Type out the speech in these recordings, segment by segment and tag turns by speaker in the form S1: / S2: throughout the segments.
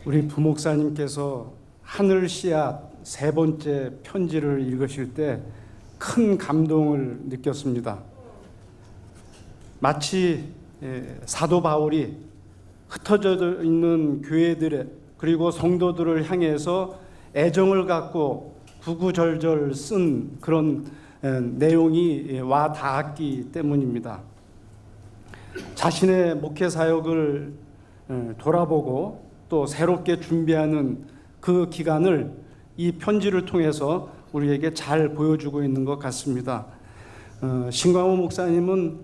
S1: 우리 부목사님께서 하늘 씨앗 세 번째 편지를 읽으실 때 큰 감동을 느꼈습니다. 마치 사도 바울이 흩어져 있는 교회들 그리고 성도들을 향해서 애정을 갖고 구구절절 쓴 그런 내용이 와 닿았기 때문입니다. 자신의 목회 사역을 돌아보고 또 새롭게 준비하는 그 기간을 이 편지를 통해서 우리에게 잘 보여주고 있는 것 같습니다. 신광호 목사님은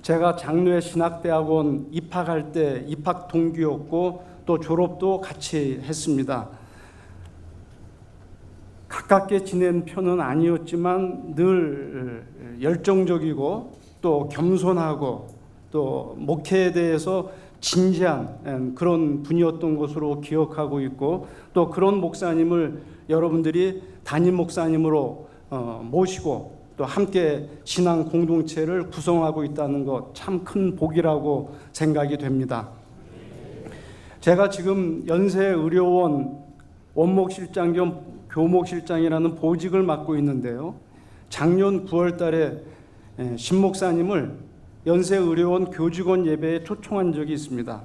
S1: 제가 장로회 신학대학원 입학할 때 입학 동기였고 또 졸업도 같이 했습니다. 가깝게 지낸 편은 아니었지만 늘 열정적이고 또 겸손하고 또 목회에 대해서 진지한 그런 분이었던 것으로 기억하고 있고, 또 그런 목사님을 여러분들이 담임 목사님으로 모시고 또 함께 신앙 공동체를 구성하고 있다는 것 참 큰 복이라고 생각이 됩니다. 제가 지금 연세의료원 원목실장 겸 교목실장이라는 보직을 맡고 있는데요, 작년 9월 달에 신 목사님을 연세의료원 교직원 예배에 초청한 적이 있습니다.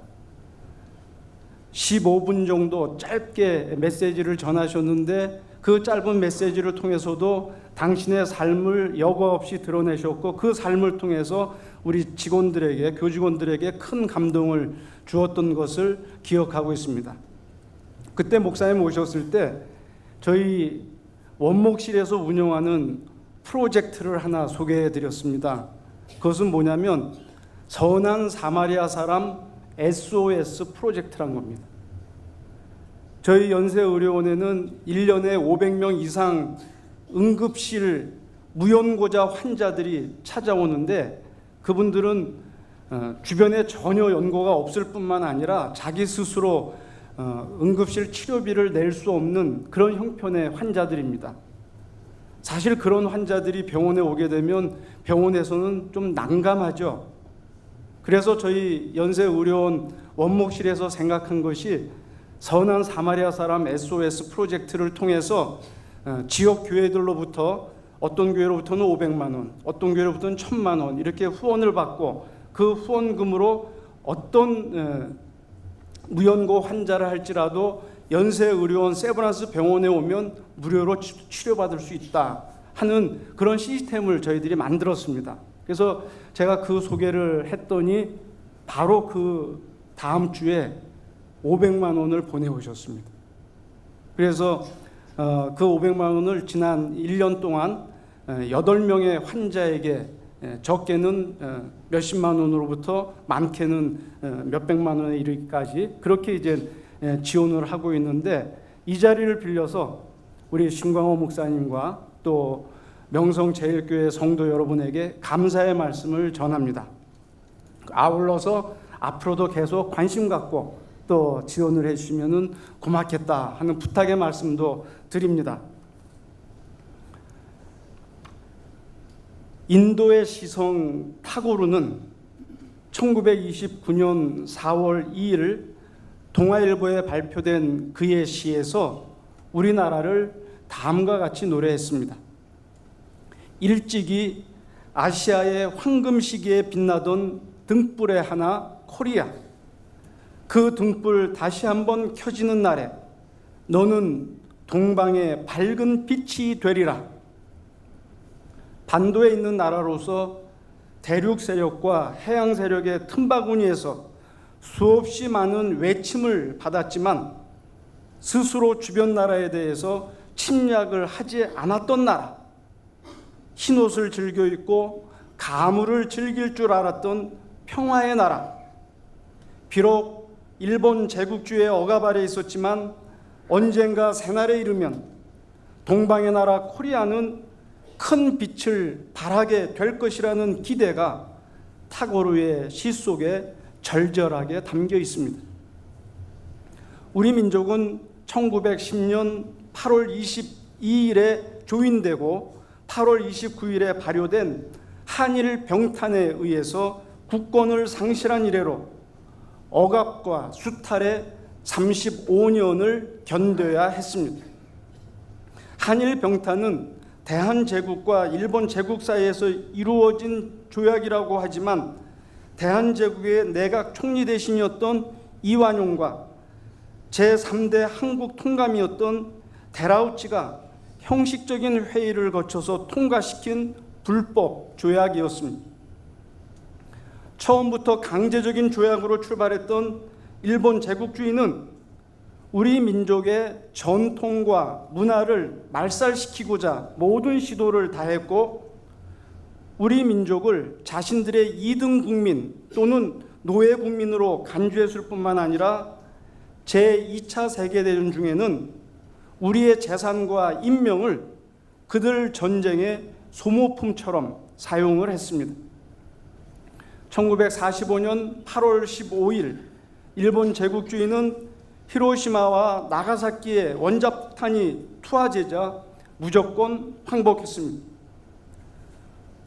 S1: 15분 정도 짧게 메시지를 전하셨는데 그 짧은 메시지를 통해서도 당신의 삶을 여과 없이 드러내셨고 그 삶을 통해서 우리 직원들에게, 교직원들에게 큰 감동을 주었던 것을 기억하고 있습니다. 그때 목사님 오셨을 때 저희 원목실에서 운영하는 프로젝트를 하나 소개해 드렸습니다. 그것은 뭐냐면 선한 사마리아 사람 SOS 프로젝트란 겁니다. 저희 연세의료원에는 1년에 500명 이상 응급실 무연고자 환자들이 찾아오는데 그분들은 주변에 전혀 연고가 없을 뿐만 아니라 자기 스스로 응급실 치료비를 낼 수 없는 그런 형편의 환자들입니다. 사실 그런 환자들이 병원에 오게 되면 병원에서는 좀 난감하죠. 그래서 저희 연세의료원 원목실에서 생각한 것이 선한 사마리아 사람 SOS 프로젝트를 통해서 지역 교회들로부터 어떤 교회로부터는 500만 원, 어떤 교회로부터는 1000만 원 이렇게 후원을 받고 그 후원금으로 어떤 무연고 환자를 할지라도 연세의료원 세브란스 병원에 오면 무료로 치료받을 수 있다 하는 그런 시스템을 저희들이 만들었습니다. 그래서 제가 그 소개를 했더니 바로 그 다음 주에 500만 원을 보내오셨습니다. 그래서 그 500만 원을 지난 1년 동안 8명의 환자에게 적게는 몇십만 원으로부터 많게는 몇백만 원에 이르기까지 그렇게 이제 지원을 하고 있는데, 이 자리를 빌려서 우리 신광호 목사님과 또 명성제일교회 성도 여러분에게 감사의 말씀을 전합니다. 아울러서 앞으로도 계속 관심 갖고 또 지원을 해주시면 고맙겠다 하는 부탁의 말씀도 드립니다. 인도의 시성 타고르는 1929년 4월 2일 동아일보에 발표된 그의 시에서 우리나라를 다음과 같이 노래했습니다. 일찍이 아시아의 황금 시기에 빛나던 등불의 하나 코리아, 그 등불 다시 한번 켜지는 날에 너는 동방의 밝은 빛이 되리라. 반도에 있는 나라로서 대륙 세력과 해양 세력의 틈바구니에서 수없이 많은 외침을 받았지만 스스로 주변 나라에 대해서 침략을 하지 않았던 나라, 흰옷을 즐겨 입고 가물을 즐길 줄 알았던 평화의 나라, 비록 일본 제국주의의 억압 아래 있었지만 언젠가 새날에 이르면 동방의 나라 코리아는 큰 빛을 발하게 될 것이라는 기대가 타고르의 시 속에 절절하게 담겨 있습니다. 우리 민족은 1910년 8월 22일에 조인되고 8월 29일에 발효된 한일 병탄에 의해서 국권을 상실한 이래로 억압과 수탈에 35년을 견뎌야 했습니다. 한일 병탄은 대한제국과 일본 제국 사이에서 이루어진 조약이라고 하지만 대한제국의 내각 총리 대신이었던 이완용과 제3대 한국 통감이었던 데라우치가 형식적인 회의를 거쳐서 통과시킨 불법 조약이었습니다. 처음부터 강제적인 조약으로 출발했던 일본 제국주의는 우리 민족의 전통과 문화를 말살시키고자 모든 시도를 다했고, 우리 민족을 자신들의 2등 국민 또는 노예 국민으로 간주했을 뿐만 아니라 제2차 세계대전 중에는 우리의 재산과 인명을 그들 전쟁의 소모품처럼 사용을 했습니다. 1945년 8월 15일 일본 제국주의는 히로시마와 나가사키에 원자폭탄이 투하되자 무조건 항복했습니다.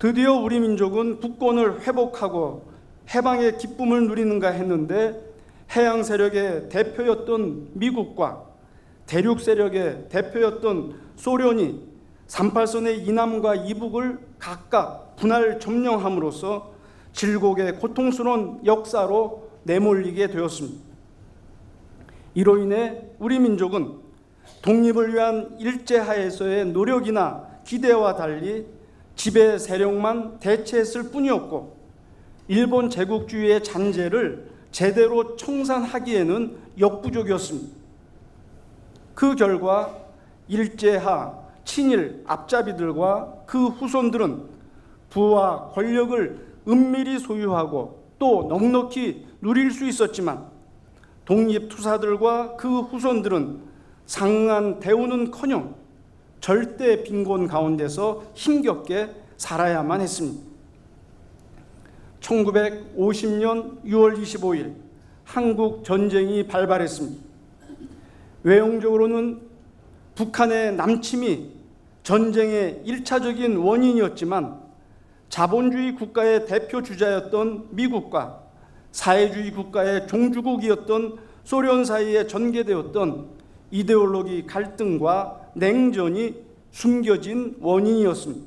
S1: 드디어 우리 민족은 국권을 회복하고 해방의 기쁨을 누리는가 했는데, 해양 세력의 대표였던 미국과 대륙 세력의 대표였던 소련이 38선의 이남과 이북을 각각 분할 점령함으로써 질곡의 고통스러운 역사로 내몰리게 되었습니다. 이로 인해 우리 민족은 독립을 위한 일제하에서의 노력이나 기대와 달리 지배 세력만 대체했을 뿐이었고, 일본 제국주의의 잔재를 제대로 청산하기에는 역부족이었습니다. 그 결과 일제하, 친일, 앞잡이들과 그 후손들은 부와 권력을 은밀히 소유하고 또 넉넉히 누릴 수 있었지만, 독립투사들과 그 후손들은 상응한 대우는커녕 절대 빈곤 가운데서 힘겹게 살아야만 했습니다. 1950년 6월 25일 한국 전쟁이 발발했습니다. 외형적으로는 북한의 남침이 전쟁의 1차적인 원인이었지만, 자본주의 국가의 대표 주자였던 미국과 사회주의 국가의 종주국이었던 소련 사이에 전개되었던 이데올로기 갈등과 냉전이 숨겨진 원인이었습니다.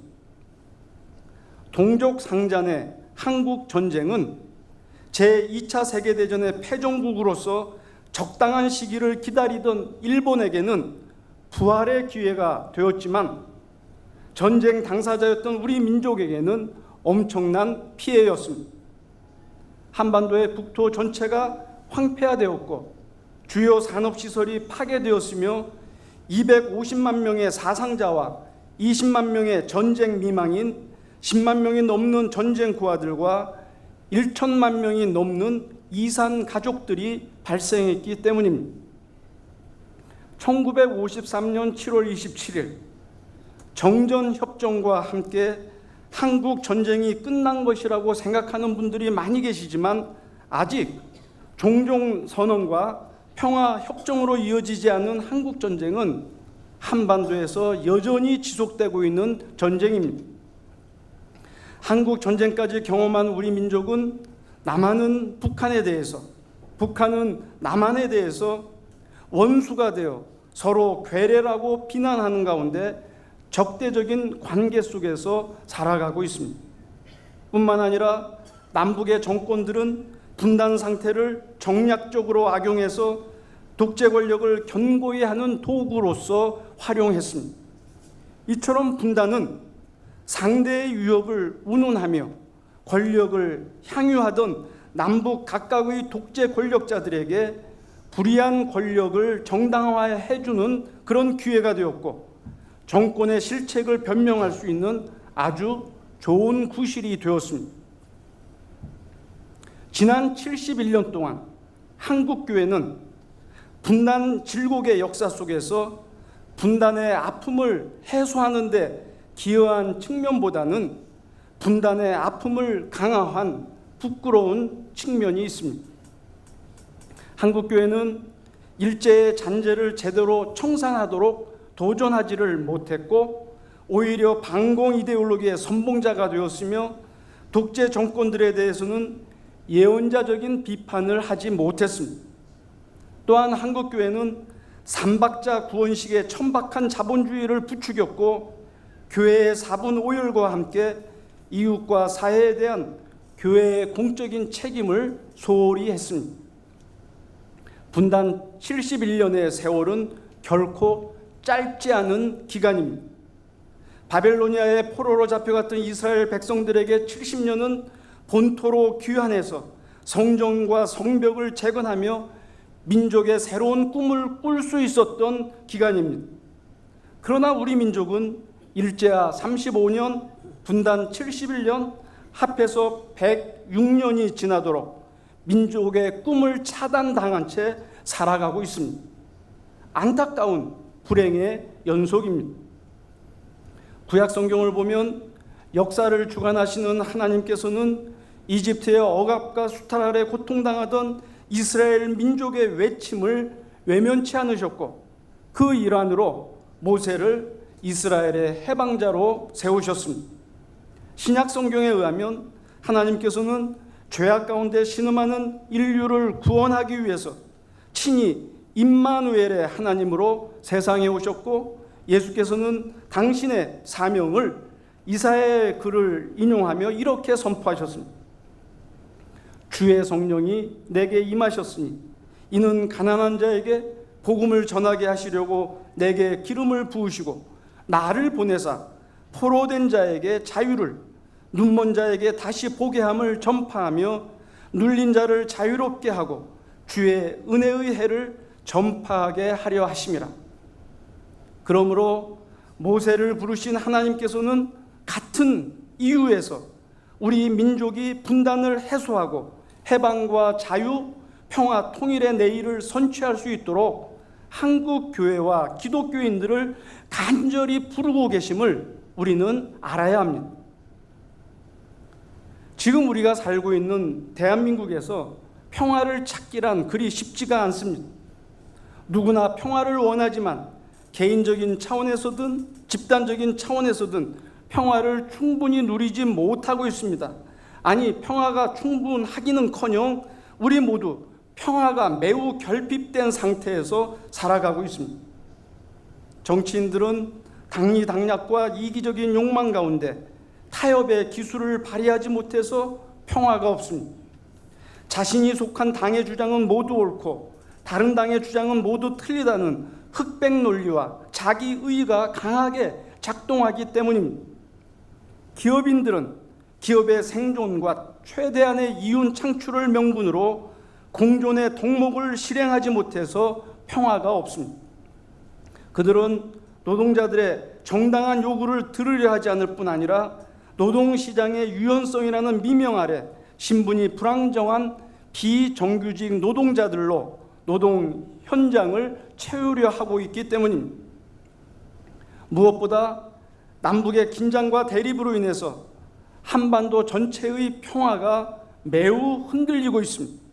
S1: 동족 상잔의 한국 전쟁은 제2차 세계대전의 패전국으로서 적당한 시기를 기다리던 일본에게는 부활의 기회가 되었지만, 전쟁 당사자였던 우리 민족에게는 엄청난 피해였습니다. 한반도의 국토 전체가 황폐화되었고 주요 산업시설이 파괴되었으며 250만 명의 사상자와 20만 명의 전쟁 미망인, 10만 명이 넘는 전쟁 고아들과 1천만 명이 넘는 이산 가족들이 발생했기 때문입니다. 1953년 7월 27일 정전협정과 함께 한국 전쟁이 끝난 것이라고 생각하는 분들이 많이 계시지만, 아직 종종선언과 평화협정으로 이어지지 않은 한국 전쟁은 한반도에서 여전히 지속되고 있는 전쟁입니다. 한국 전쟁까지 경험한 우리 민족은 남한은 북한에 대해서, 북한은 남한에 대해서 원수가 되어 서로 괴뢰라고 비난하는 가운데 적대적인 관계 속에서 살아가고 있습니다. 뿐만 아니라 남북의 정권들은 분단 상태를 정략적으로 악용해서 독재 권력을 견고히 하는 도구로서 활용했습니다. 이처럼 분단은 상대의 위협을 운운하며 권력을 향유하던 남북 각각의 독재 권력자들에게 불이한 권력을 정당화해주는 그런 기회가 되었고, 정권의 실책을 변명할 수 있는 아주 좋은 구실이 되었습니다. 지난 71년 동안 한국교회는 분단 질곡의 역사 속에서 분단의 아픔을 해소하는 데 기여한 측면보다는 분단의 아픔을 강화한 부끄러운 측면이 있습니다. 한국교회는 일제의 잔재를 제대로 청산하도록 도전하지를 못했고, 오히려 반공 이데올로기의 선봉자가 되었으며, 독재 정권들에 대해서는 예언자적인 비판을 하지 못했습니다. 또한 한국교회는 삼박자 구원식의 천박한 자본주의를 부추겼고, 교회의 사분 오열과 함께 이웃과 사회에 대한 교회의 공적인 책임을 소홀히 했습니다. 분단 71년의 세월은 결코 짧지 않은 기간입니다. 바벨로니아의 포로로 잡혀갔던 이스라엘 백성들에게 70년은 본토로 귀환해서 성전과 성벽을 재건하며 민족의 새로운 꿈을 꿀 수 있었던 기간입니다. 그러나 우리 민족은 일제하 35년, 분단 71년, 합해서 106년이 지나도록 민족의 꿈을 차단당한 채 살아가고 있습니다. 안타까운 불행의 연속입니다. 구약 성경을 보면 역사를 주관하시는 하나님께서는 이집트의 억압과 수탈 아래 고통당하던 이스라엘 민족의 외침을 외면치 않으셨고, 그 일환으로 모세를 이스라엘의 해방자로 세우셨습니다. 신약 성경에 의하면 하나님께서는 죄악 가운데 신음하는 인류를 구원하기 위해서 친히 임마누엘의 하나님으로 세상에 오셨고, 예수께서는 당신의 사명을 이사야의 글을 인용하며 이렇게 선포하셨습니다. 주의 성령이 내게 임하셨으니 이는 가난한 자에게 복음을 전하게 하시려고 내게 기름을 부으시고 나를 보내사 포로된 자에게 자유를, 눈먼 자에게 다시 보게 함을 전파하며 눌린 자를 자유롭게 하고 주의 은혜의 해를 전파하게 하려 하심이라. 그러므로 모세를 부르신 하나님께서는 같은 이유에서 우리 민족이 분단을 해소하고 해방과 자유, 평화, 통일의 내일을 선취할 수 있도록 한국 교회와 기독교인들을 간절히 부르고 계심을 우리는 알아야 합니다. 지금 우리가 살고 있는 대한민국에서 평화를 찾기란 그리 쉽지가 않습니다. 누구나 평화를 원하지만 개인적인 차원에서든 집단적인 차원에서든 평화를 충분히 누리지 못하고 있습니다. 아니, 평화가 충분하기는커녕 우리 모두 평화가 매우 결핍된 상태에서 살아가고 있습니다. 정치인들은 당리당략과 이기적인 욕망 가운데 타협의 기술을 발휘하지 못해서 평화가 없습니다. 자신이 속한 당의 주장은 모두 옳고 다른 당의 주장은 모두 틀리다는 흑백 논리와 자기의가 강하게 작동하기 때문입니다. 기업인들은 기업의 생존과 최대한의 이윤 창출을 명분으로 공존의 덕목을 실행하지 못해서 평화가 없습니다. 그들은 노동자들의 정당한 요구를 들으려 하지 않을 뿐 아니라 노동시장의 유연성이라는 미명 아래 신분이 불안정한 비정규직 노동자들로 노동 현장을 채우려 하고 있기 때문입니다. 무엇보다 남북의 긴장과 대립으로 인해서 한반도 전체의 평화가 매우 흔들리고 있습니다.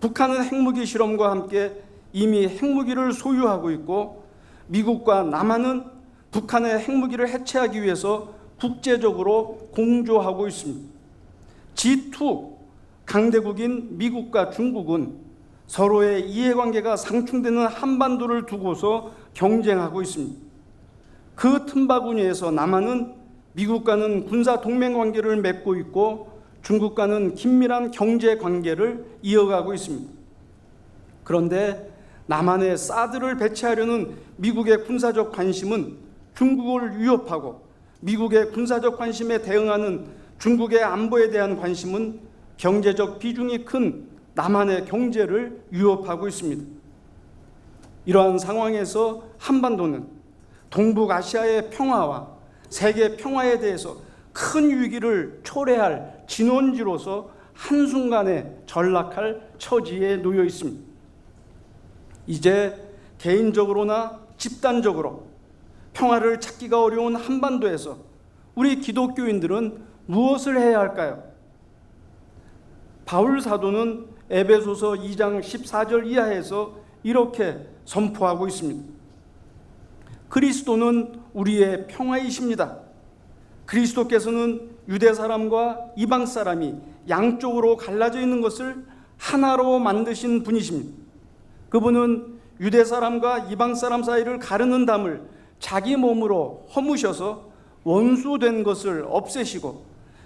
S1: 북한은 핵무기 실험과 함께 이미 핵무기를 소유하고 있고, 미국과 남한은 북한의 핵무기를 해체하기 위해서 국제적으로 공조하고 있습니다. G2 강대국인 미국과 중국은 서로의 이해관계가 상충되는 한반도를 두고서 경쟁하고 있습니다. 그 틈바구니에서 남한은 미국과는 군사 동맹 관계를 맺고 있고 중국과는 긴밀한 경제 관계를 이어가고 있습니다. 그런데 남한에 사드를 배치하려는 미국의 군사적 관심은 중국을 위협하고, 미국의 군사적 관심에 대응하는 중국의 안보에 대한 관심은 경제적 비중이 큰 남한의 경제를 위협하고 있습니다. 이러한 상황에서 한반도는 동북아시아의 평화와 세계 평화에 대해서 큰 위기를 초래할 진원지로서 한순간에 전락할 처지에 놓여 있습니다. 이제 개인적으로나 집단적으로 평화를 찾기가 어려운 한반도에서 우리 기독교인들은 무엇을 해야 할까요? 바울 사도는 에베소서 2장 14절 이하에서 이렇게 선포하고 있습니다. 그리스도는 우리의 평화이십니다. 그리스도께서는 유대 사람과 이방 사람이 양쪽으로 갈라져 있는 것을 하나로 만드신 분이십니다. 그분은 유대 사람과 이방 사람 사이를 가르는 담을 자기 몸으로 허무셔서 원수된 것을 없애시고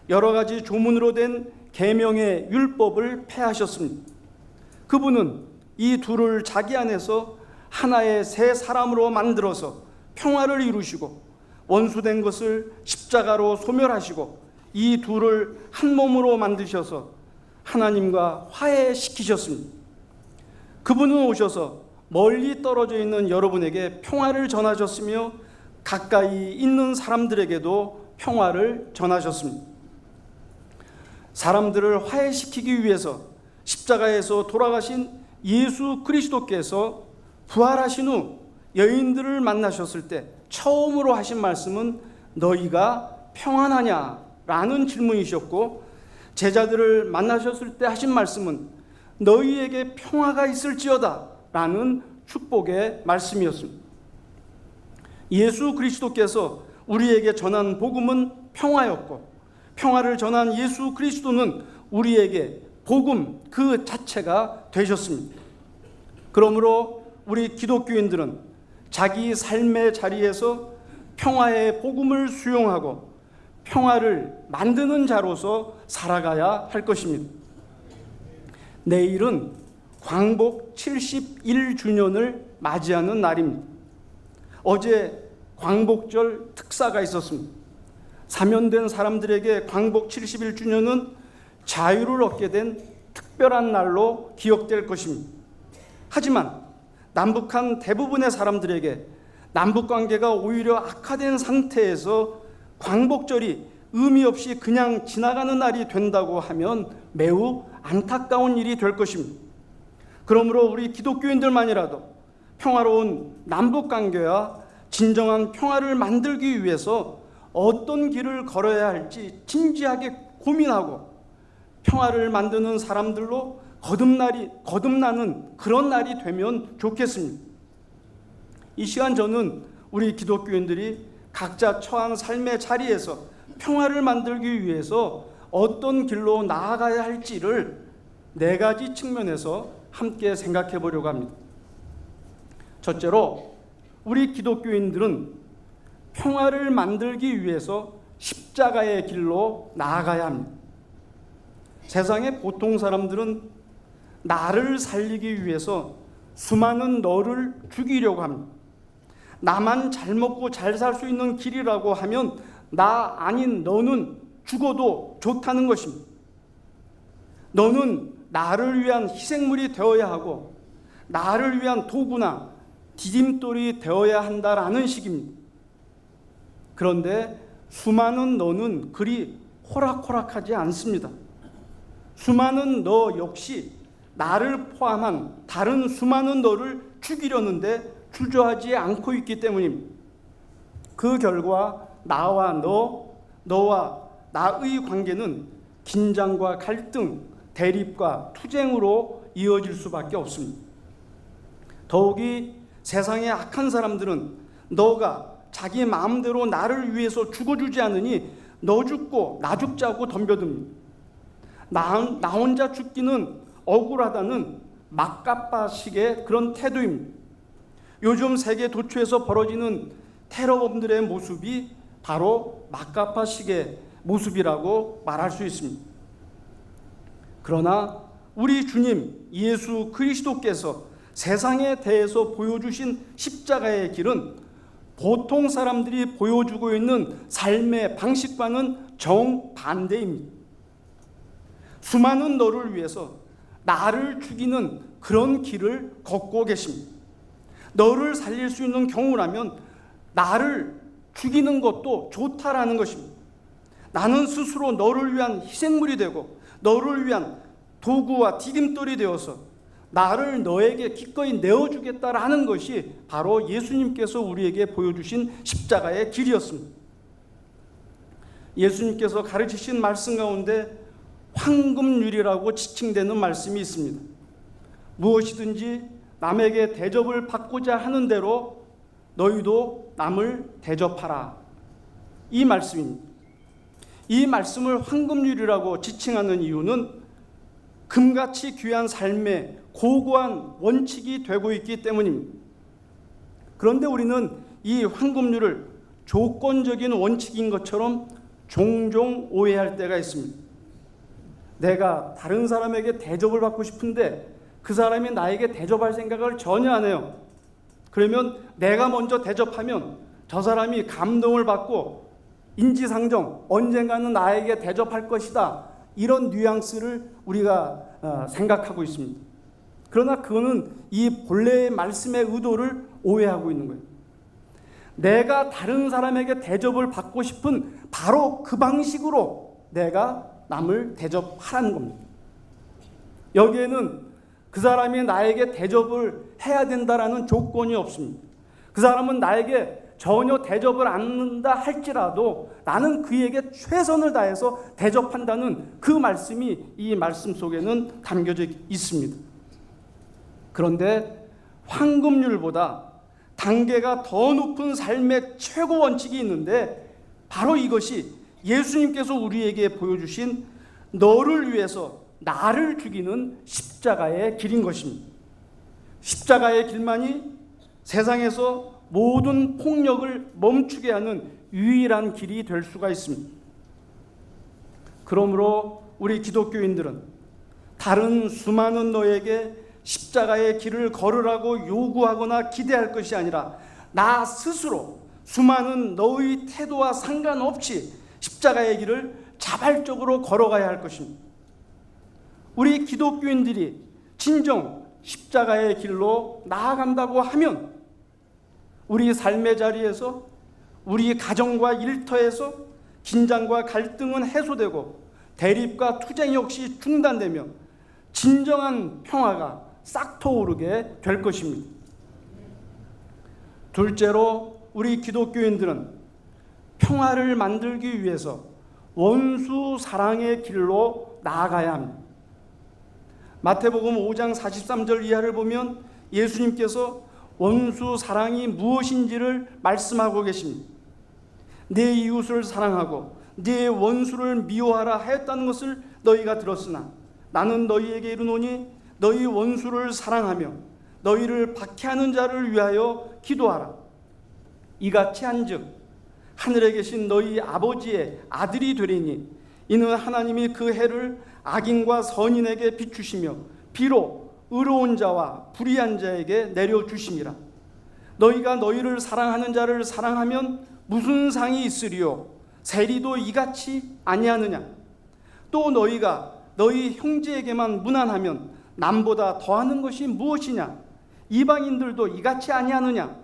S1: 여러 가지 조문으로 된 계명의 율법을 폐하셨습니다. 그분은 이 둘을 자기 안에서 하나의 새 사람으로 만들어서 평화를 이루시고 원수된 것을 십자가로 소멸하시고 이 둘을 한 몸으로 만드셔서 하나님과 화해시키셨습니다. 그분은 오셔서 멀리 떨어져 있는 여러분에게 평화를 전하셨으며 가까이 있는 사람들에게도 평화를 전하셨습니다. 사람들을 화해시키기 위해서 십자가에서 돌아가신 예수 그리스도께서 부활하신 후 여인들을 만나셨을 때 처음으로 하신 말씀은 너희가 평안하냐라는 질문이셨고, 제자들을 만나셨을 때 하신 말씀은 너희에게 평화가 있을지어다 라는 축복의 말씀이었습니다. 예수 그리스도께서 우리에게 전한 복음은 평화였고, 평화를 전한 예수 그리스도는 우리에게 복음 그 자체가 되셨습니다. 그러므로 우리 기독교인들은 자기 삶의 자리에서 평화의 복음을 수용하고 평화를 만드는 자로서 살아가야 할 것입니다. 내일은 광복 71주년을 맞이하는 날입니다. 어제 광복절 특사가 있었습니다. 사면된 사람들에게 광복 71주년은 자유를 얻게 된 특별한 날로 기억될 것입니다. 하지만 남북한 대부분의 사람들에게 남북관계가 오히려 악화된 상태에서 광복절이 의미 없이 그냥 지나가는 날이 된다고 하면 매우 안타까운 일이 될 것입니다. 그러므로 우리 기독교인들만이라도 평화로운 남북관계와 진정한 평화를 만들기 위해서 어떤 길을 걸어야 할지 진지하게 고민하고 평화를 만드는 사람들로 거듭나는 그런 날이 되면 좋겠습니다. 이 시간 저는 우리 기독교인들이 각자 처한 삶의 자리에서 평화를 만들기 위해서 어떤 길로 나아가야 할지를 4가지 측면에서 함께 생각해 보려고 합니다. 첫째로, 우리 기독교인들은 평화를 만들기 위해서 십자가의 길로 나아가야 합니다. 세상의 보통 사람들은 나를 살리기 위해서 수많은 너를 죽이려고 합니다. 나만 잘 먹고 잘 살 수 있는 길이라고 하면 나 아닌 너는 죽어도 좋다는 것입니다. 너는 나를 위한 희생물이 되어야 하고 나를 위한 도구나 디딤돌이 되어야 한다라는 식입니다. 그런데 수많은 너는 그리 호락호락하지 않습니다. 수많은 너 역시 나를 포함한 다른 수많은 너를 죽이려는데 주저하지 않고 있기 때문입니다. 그 결과 나와 너와 나의 관계는 긴장과 갈등, 대립과 투쟁으로 이어질 수밖에 없습니다. 더욱이 세상의 악한 사람들은 너가 자기 마음대로 나를 위해서 죽어주지 않으니 너 죽고 나 죽자고 덤벼듭니다. 나 혼자 죽기는 억울하다는 막가빠식의 그런 태도입니다. 요즘 세계 도처에서 벌어지는 테러범들의 모습이 바로 막가빠식의 모습이라고 말할 수 있습니다. 그러나 우리 주님 예수 그리스도께서 세상에 대해서 보여주신 십자가의 길은 보통 사람들이 보여주고 있는 삶의 방식과는 정반대입니다. 수많은 너를 위해서 나를 죽이는 그런 길을 걷고 계십니다. 너를 살릴 수 있는 경우라면 나를 죽이는 것도 좋다라는 것입니다. 나는 스스로 너를 위한 희생물이 되고 너를 위한 도구와 디딤돌이 되어서 나를 너에게 기꺼이 내어주겠다라는 것이 바로 예수님께서 우리에게 보여주신 십자가의 길이었습니다. 예수님께서 가르치신 말씀 가운데 황금률이라고 지칭되는 말씀이 있습니다. 무엇이든지 남에게 대접을 받고자 하는 대로 너희도 남을 대접하라. 이 말씀입니다. 이 말씀을 황금률이라고 지칭하는 이유는 금같이 귀한 삶의 고고한 원칙이 되고 있기 때문입니다. 그런데 우리는 이 황금률을 조건적인 원칙인 것처럼 종종 오해할 때가 있습니다. 내가 다른 사람에게 대접을 받고 싶은데 그 사람이 나에게 대접할 생각을 전혀 안 해요. 그러면 내가 먼저 대접하면 저 사람이 감동을 받고 인지상정, 언젠가는 나에게 대접할 것이다, 이런 뉘앙스를 우리가 생각하고 있습니다. 그러나 그거는 이 본래의 말씀의 의도를 오해하고 있는 거예요. 내가 다른 사람에게 대접을 받고 싶은 바로 그 방식으로 내가 남을 대접하라는 겁니다. 여기에는 그 사람이 나에게 대접을 해야 된다라는 조건이 없습니다. 그 사람은 나에게 전혀 대접을 안 한다 할지라도 나는 그에게 최선을 다해서 대접한다는 그 말씀이 이 말씀 속에는 담겨져 있습니다. 그런데 황금률보다 단계가 더 높은 삶의 최고 원칙이 있는데 바로 이것이 예수님께서 우리에게 보여주신 너를 위해서 나를 죽이는 십자가의 길인 것입니다. 십자가의 길만이 세상에서 모든 폭력을 멈추게 하는 유일한 길이 될 수가 있습니다. 그러므로 우리 기독교인들은 다른 수많은 너에게 십자가의 길을 걸으라고 요구하거나 기대할 것이 아니라 나 스스로 수많은 너의 태도와 상관없이 십자가의 길을 자발적으로 걸어가야 할 것입니다. 우리 기독교인들이 진정 십자가의 길로 나아간다고 하면 우리 삶의 자리에서, 우리 가정과 일터에서 긴장과 갈등은 해소되고 대립과 투쟁 역시 중단되며 진정한 평화가 싹트오르게 될 것입니다. 둘째로 우리 기독교인들은 평화를 만들기 위해서 원수 사랑의 길로 나아가야 합니다. 마태복음 5장 43절 이하를 보면 예수님께서 원수 사랑이 무엇인지를 말씀하고 계십니다. 내 이웃을 사랑하고 내 원수를 미워하라 하였다는 것을 너희가 들었으나 나는 너희에게 이르노니 너희 원수를 사랑하며 너희를 박해하는 자를 위하여 기도하라. 이같이 한즉 하늘에 계신 너희 아버지의 아들이 되리니 이는 하나님이 그 해를 악인과 선인에게 비추시며 비로 의로운 자와 불의한 자에게 내려주심이라. 너희가 너희를 사랑하는 자를 사랑하면 무슨 상이 있으리요? 세리도 이같이 아니하느냐? 또 너희가 너희 형제에게만 무난하면 남보다 더하는 것이 무엇이냐? 이방인들도 이같이 아니하느냐?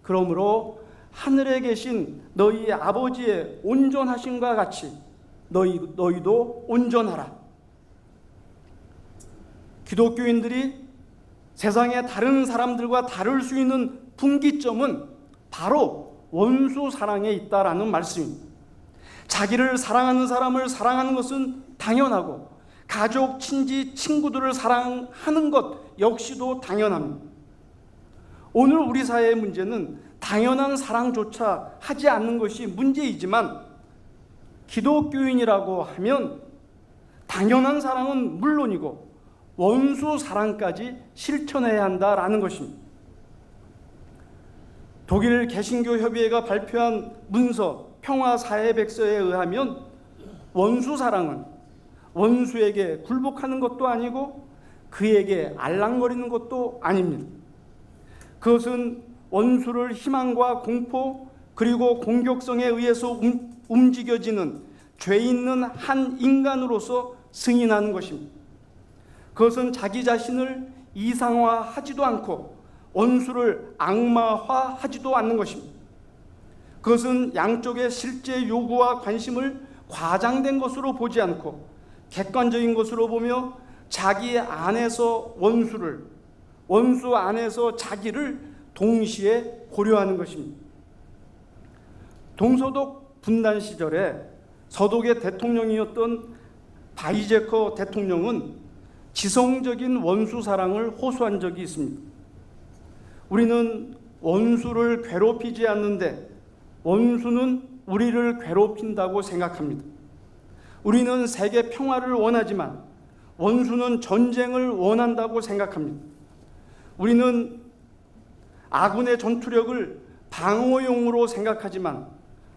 S1: 그러므로 하늘에 계신 너희 아버지의 온전하심과 같이 너희도 온전하라. 기독교인들이 세상의 다른 사람들과 다를 수 있는 분기점은 바로 원수 사랑에 있다라는 말씀입니다. 자기를 사랑하는 사람을 사랑하는 것은 당연하고 가족, 친지, 친구들을 사랑하는 것 역시도 당연합니다. 오늘 우리 사회의 문제는 당연한 사랑조차 하지 않는 것이 문제이지만 기독교인이라고 하면 당연한 사랑은 물론이고 원수 사랑까지 실천해야 한다라는 것입니다. 독일 개신교협의회가 발표한 문서 평화사회백서에 의하면 원수 사랑은 원수에게 굴복하는 것도 아니고 그에게 알랑거리는 것도 아닙니다. 그것은 원수를 희망과 공포 그리고 공격성에 의해서 움직여지는 죄 있는 한 인간으로서 승인하는 것입니다. 그것은 자기 자신을 이상화하지도 않고 원수를 악마화하지도 않는 것입니다. 그것은 양쪽의 실제 요구와 관심을 과장된 것으로 보지 않고 객관적인 것으로 보며 자기 안에서 원수를, 원수 안에서 자기를 동시에 고려하는 것입니다. 동서독 분단 시절에 서독의 대통령이었던 바이제커 대통령은 지성적인 원수 사랑을 호소한 적이 있습니다. 우리는 원수를 괴롭히지 않는데 원수는 우리를 괴롭힌다고 생각합니다. 우리는 세계 평화를 원하지만 원수는 전쟁을 원한다고 생각합니다. 우리는 아군의 전투력을 방어용으로 생각하지만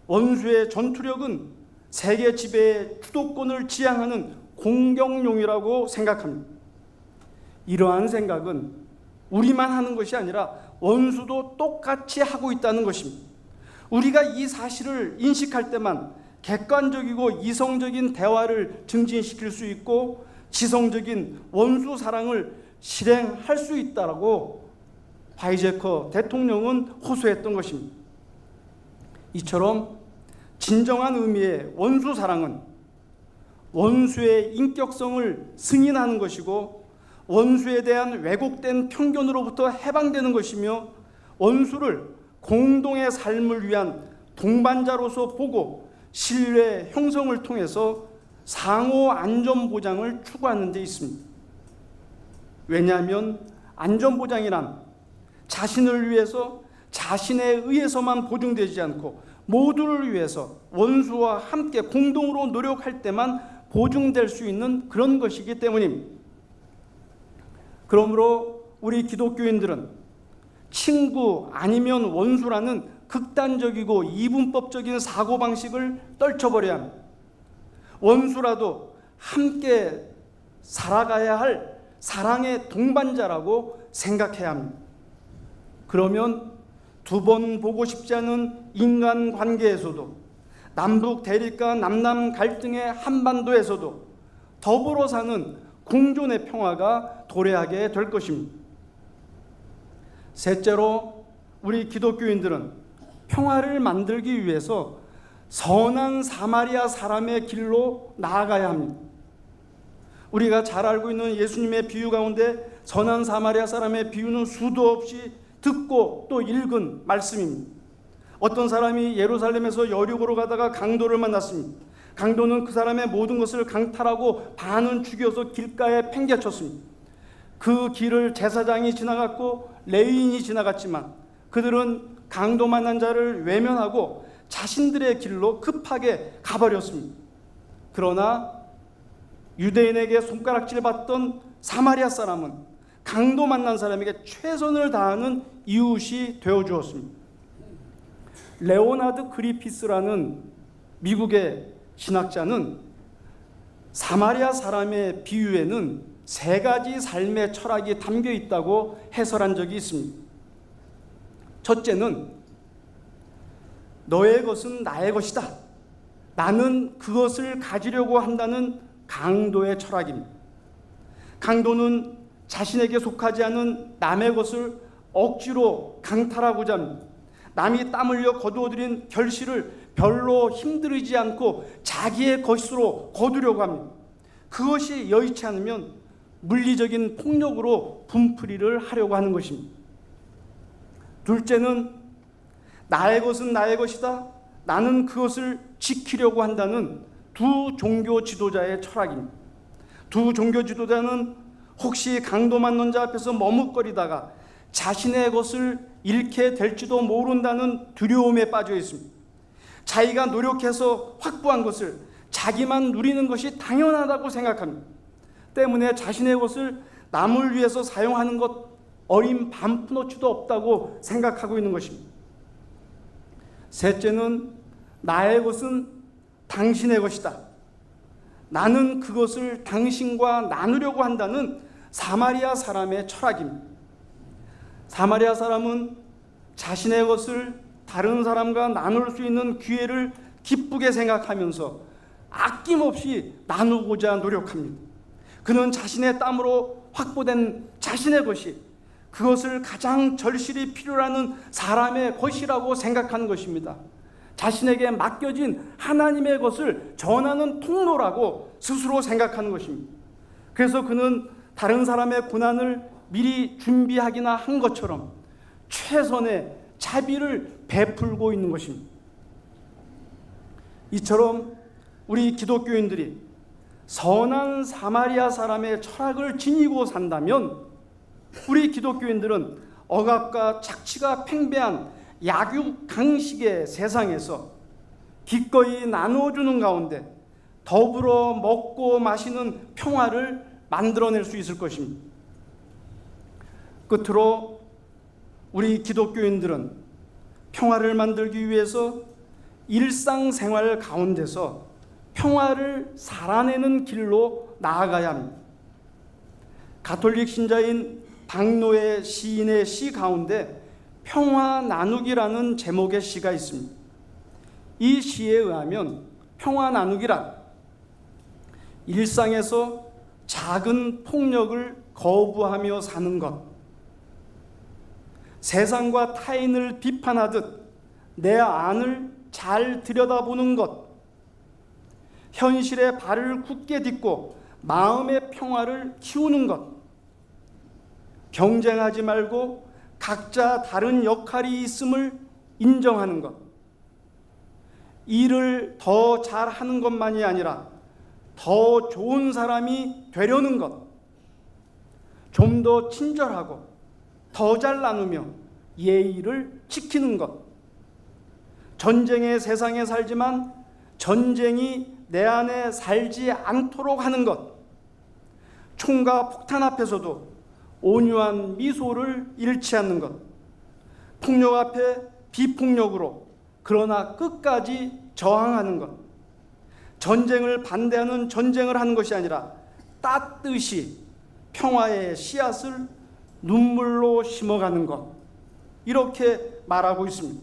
S1: 원수의 전투력은 세계 지배의 주도권을 지향하는 공격용이라고 생각합니다. 이러한 생각은 우리만 하는 것이 아니라 원수도 똑같이 하고 있다는 것입니다. 우리가 이 사실을 인식할 때만 객관적이고 이성적인 대화를 증진시킬 수 있고 지성적인 원수 사랑을 실행할 수 있다라고 바이제커 대통령은 호소했던 것입니다. 이처럼 진정한 의미의 원수 사랑은 원수의 인격성을 승인하는 것이고 원수에 대한 왜곡된 편견으로부터 해방되는 것이며 원수를 공동의 삶을 위한 동반자로서 보고 신뢰 형성을 통해서 상호 안전 보장을 추구하는 데 있습니다. 왜냐하면 안전 보장이란 자신을 위해서 자신에 의해서만 보증되지 않고 모두를 위해서 원수와 함께 공동으로 노력할 때만 보증될 수 있는 그런 것이기 때문입니다. 그러므로 우리 기독교인들은 친구 아니면 원수라는 극단적이고 이분법적인 사고방식을 떨쳐버려야 합니다. 원수라도 함께 살아가야 할 사랑의 동반자라고 생각해야 합니다. 그러면 두 번 보고 싶지 않은 인간관계에서도 남북 대립과 남남 갈등의 한반도에서도 더불어 사는 공존의 평화가 도래하게 될 것입니다. 셋째로 우리 기독교인들은 평화를 만들기 위해서 선한 사마리아 사람의 길로 나아가야 합니다. 우리가 잘 알고 있는 예수님의 비유 가운데 선한 사마리아 사람의 비유는 수도 없이 듣고 또 읽은 말씀입니다. 어떤 사람이 예루살렘에서 여리고로 가다가 강도를 만났습니다. 강도는 그 사람의 모든 것을 강탈하고 반은 죽여서 길가에 팽개쳤습니다. 그 길을 제사장이 지나갔고 레위인이 지나갔지만 그들은 강도 만난 자를 외면하고 자신들의 길로 급하게 가버렸습니다. 그러나 유대인에게 손가락질 받던 사마리아 사람은 강도 만난 사람에게 최선을 다하는 이웃이 되어주었습니다. 레오나드 그리피스라는 미국의 신학자는 사마리아 사람의 비유에는 세 가지 삶의 철학이 담겨 있다고 해설한 적이 있습니다. 첫째는 너의 것은 나의 것이다. 나는 그것을 가지려고 한다는 강도의 철학입니다. 강도는 자신에게 속하지 않은 남의 것을 억지로 강탈하고자 합니다. 남이 땀 흘려 거두어들인 결실을 별로 힘들이지 않고 자기의 것으로 거두려고 합니다. 그것이 여의치 않으면 물리적인 폭력으로 분풀이를 하려고 하는 것입니다. 둘째는 나의 것은 나의 것이다. 나는 그것을 지키려고 한다는 두 종교 지도자의 철학입니다. 두 종교 지도자는 혹시 강도 맞는 자 앞에서 머뭇거리다가 자신의 것을 잃게 될지도 모른다는 두려움에 빠져 있습니다. 자기가 노력해서 확보한 것을 자기만 누리는 것이 당연하다고 생각합니다. 때문에 자신의 것을 남을 위해서 사용하는 것 어림 반푼어치도 없다고 생각하고 있는 것입니다. 셋째는 나의 것은 당신의 것이다. 나는 그것을 당신과 나누려고 한다는 사마리아 사람의 철학입니다. 사마리아 사람은 자신의 것을 다른 사람과 나눌 수 있는 기회를 기쁘게 생각하면서 아낌없이 나누고자 노력합니다. 그는 자신의 땀으로 확보된 자신의 것이 그것을 가장 절실히 필요로 하는 사람의 것이라고 생각하는 것입니다. 자신에게 맡겨진 하나님의 것을 전하는 통로라고 스스로 생각하는 것입니다. 그래서 그는 다른 사람의 고난을 미리 준비하기나 한 것처럼 최선의 자비를 베풀고 있는 것입니다. 이처럼 우리 기독교인들이 선한 사마리아 사람의 철학을 지니고 산다면 우리 기독교인들은 억압과 착취가 팽배한 약육강식의 세상에서 기꺼이 나누어주는 가운데 더불어 먹고 마시는 평화를 만들어낼 수 있을 것입니다. 끝으로 우리 기독교인들은 평화를 만들기 위해서 일상생활 가운데서 평화를 살아내는 길로 나아가야 합니다. 가톨릭 신자인 박노해 시인의 시 가운데 평화 나누기라는 제목의 시가 있습니다. 이 시에 의하면 평화 나누기란 일상에서 작은 폭력을 거부하며 사는 것, 세상과 타인을 비판하듯 내 안을 잘 들여다보는 것, 현실에 발을 굳게 딛고 마음의 평화를 키우는 것, 경쟁하지 말고 각자 다른 역할이 있음을 인정하는 것, 일을 더 잘하는 것만이 아니라 더 좋은 사람이 되려는 것, 좀 더 친절하고 더 잘 나누며 예의를 지키는 것, 전쟁의 세상에 살지만 전쟁이 내 안에 살지 않도록 하는 것, 총과 폭탄 앞에서도 온유한 미소를 잃지 않는 것, 폭력 앞에 비폭력으로 그러나 끝까지 저항하는 것, 전쟁을 반대하는 전쟁을 하는 것이 아니라 따뜻이 평화의 씨앗을 눈물로 심어가는 것, 이렇게 말하고 있습니다.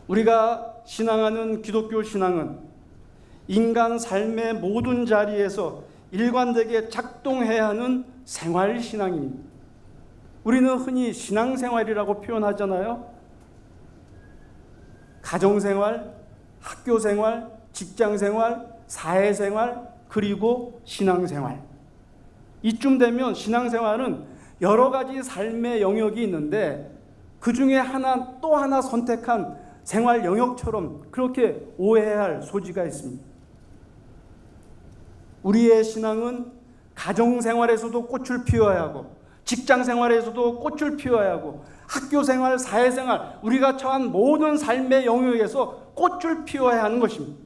S1: 우리가 신앙하는 기독교 신앙은 인간 삶의 모든 자리에서 일관되게 작동해야 하는 생활 신앙입니다. 우리는 흔히 신앙생활이라고 표현하잖아요. 가정생활, 학교생활, 직장생활, 사회생활, 그리고 신앙생활. 이쯤 되면 신앙생활은 여러 가지 삶의 영역이 있는데 그 중에 하나 또 하나 선택한 생활 영역처럼 그렇게 오해할 소지가 있습니다. 우리의 신앙은 가정생활에서도 꽃을 피워야 하고 직장생활에서도 꽃을 피워야 하고 학교생활, 사회생활, 우리가 처한 모든 삶의 영역에서 꽃을 피워야 하는 것입니다.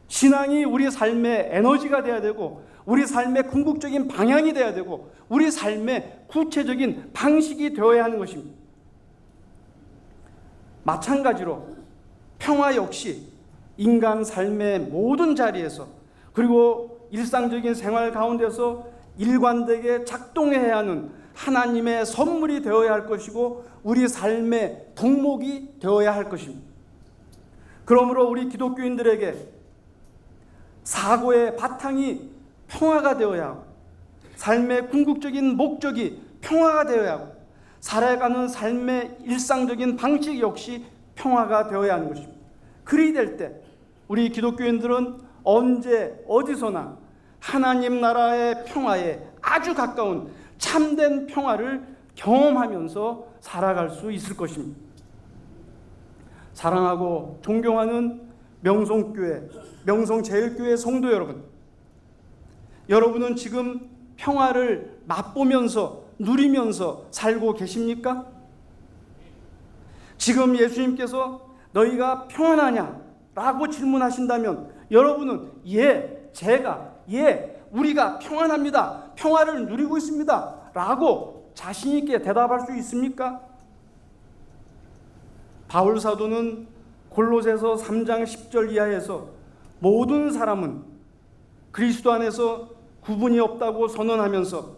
S1: 신앙이 우리 삶의 에너지가 돼야 되고 우리 삶의 궁극적인 방향이 돼야 되고 우리 삶의 구체적인 방식이 되어야 하는 것입니다. 마찬가지로 평화 역시 인간 삶의 모든 자리에서 그리고 일상적인 생활 가운데서 일관되게 작동해야 하는 하나님의 선물이 되어야 할 것이고 우리 삶의 덕목이 되어야 할 것입니다. 그러므로 우리 기독교인들에게 사고의 바탕이 평화가 되어야 하고 삶의 궁극적인 목적이 평화가 되어야 하고 살아가는 삶의 일상적인 방식 역시 평화가 되어야 하는 것입니다. 그리 될 때 우리 기독교인들은 언제 어디서나 하나님 나라의 평화에 아주 가까운 참된 평화를 경험하면서 살아갈 수 있을 것입니다. 사랑하고 존경하는 명성교회, 명성제일교회 성도 여러분, 여러분은 지금 평화를 맛보면서 누리면서 살고 계십니까? 지금 예수님께서 너희가 평안하냐? 라고 질문하신다면 여러분은 우리가 평안합니다. 평화를 누리고 있습니다. 라고 자신 있게 대답할 수 있습니까? 바울 사도는 골로새서 3장 10절 이하에서 모든 사람은 그리스도 안에서 구분이 없다고 선언하면서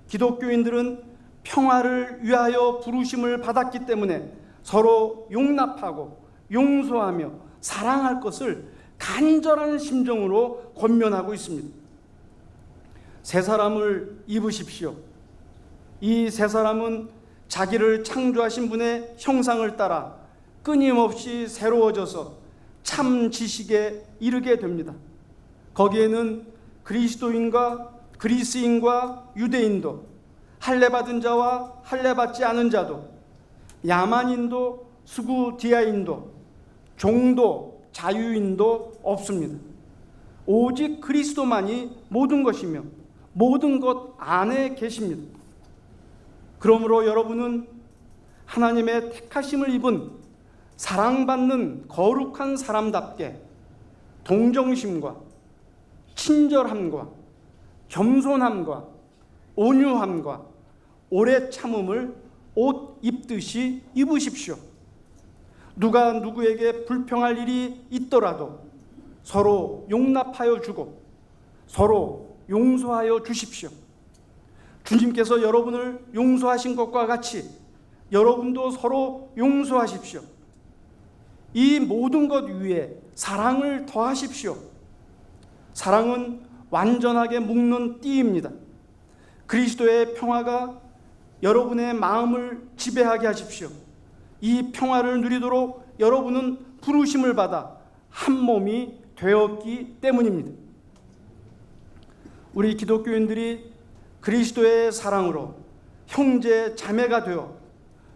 S1: 기독교인들은 평화를 위하여 부르심을 받았기 때문에 서로 용납하고 용서하며 사랑할 것을 간절한 심정으로 권면하고 있습니다. 새 사람을 입으십시오. 이 새 사람은 자기를 창조하신 분의 형상을 따라 끊임없이 새로워져서 참 지식에 이르게 됩니다. 거기에는 그리스도인과 그리스인과 유대인도, 할례받은 자와 할례받지 않은 자도, 야만인도 수구디아인도, 종도 자유인도 없습니다. 오직 그리스도만이 모든 것이며 모든 것 안에 계십니다. 그러므로 여러분은 하나님의 택하심을 입은 사랑받는 거룩한 사람답게 동정심과 친절함과 겸손함과 온유함과 오래 참음을 옷 입듯이 입으십시오. 누가 누구에게 불평할 일이 있더라도 서로 용납하여 주고 서로 용서하여 주십시오. 주님께서 여러분을 용서하신 것과 같이 여러분도 서로 용서하십시오. 이 모든 것 위에 사랑을 더하십시오. 사랑은 완전하게 묶는 띠입니다. 그리스도의 평화가 여러분의 마음을 지배하게 하십시오. 이 평화를 누리도록 여러분은 부르심을 받아 한 몸이 되었기 때문입니다. 우리 기독교인들이 그리스도의 사랑으로 형제 자매가 되어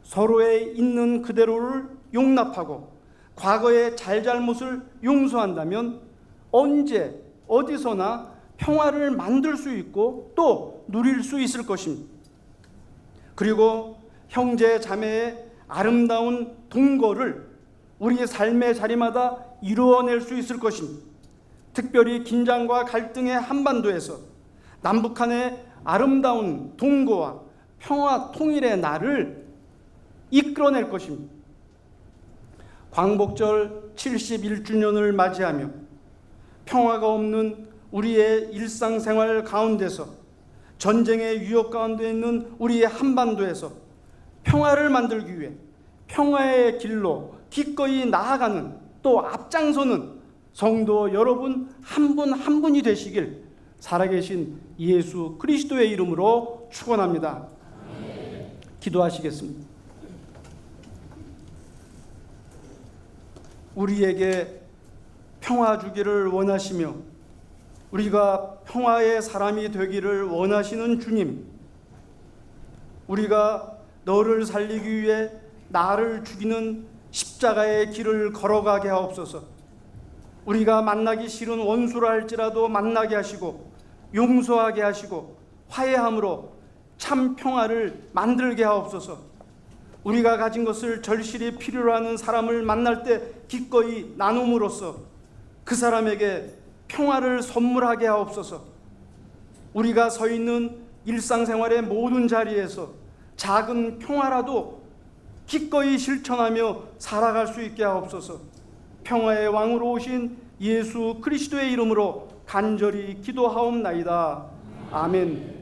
S1: 서로의 있는 그대로를 용납하고 과거의 잘잘못을 용서한다면 언제 어디서나 평화를 만들 수 있고 또 누릴 수 있을 것입니다. 그리고 형제 자매의 아름다운 동거를 우리 삶의 자리마다 이루어낼 수 있을 것입니다. 특별히 긴장과 갈등의 한반도에서 남북한의 아름다운 동거와 평화 통일의 날을 이끌어낼 것입니다. 광복절 71주년을 맞이하며 평화가 없는 우리의 일상생활 가운데서 전쟁의 위협 가운데 있는 우리의 한반도에서 평화를 만들기 위해 평화의 길로 기꺼이 나아가는 또 앞장서는 성도 여러분 한 분 한 분이 되시길 살아계신 예수 그리스도의 이름으로 축원합니다. 기도하시겠습니다. 우리에게 평화 주기를 원하시며 우리가 평화의 사람이 되기를 원하시는 주님, 우리가 너를 살리기 위해 나를 죽이는 십자가의 길을 걸어가게 하옵소서. 우리가 만나기 싫은 원수라 할지라도 만나게 하시고 용서하게 하시고 화해함으로 참 평화를 만들게 하옵소서. 우리가 가진 것을 절실히 필요로 하는 사람을 만날 때 기꺼이 나눔으로써 그 사람에게 평화를 선물하게 하옵소서. 우리가 서 있는 일상생활의 모든 자리에서 작은 평화라도 기꺼이 실천하며 살아갈 수 있게 하옵소서. 평화의 왕으로 오신 예수 그리스도의 이름으로 간절히 기도하옵나이다. 아멘.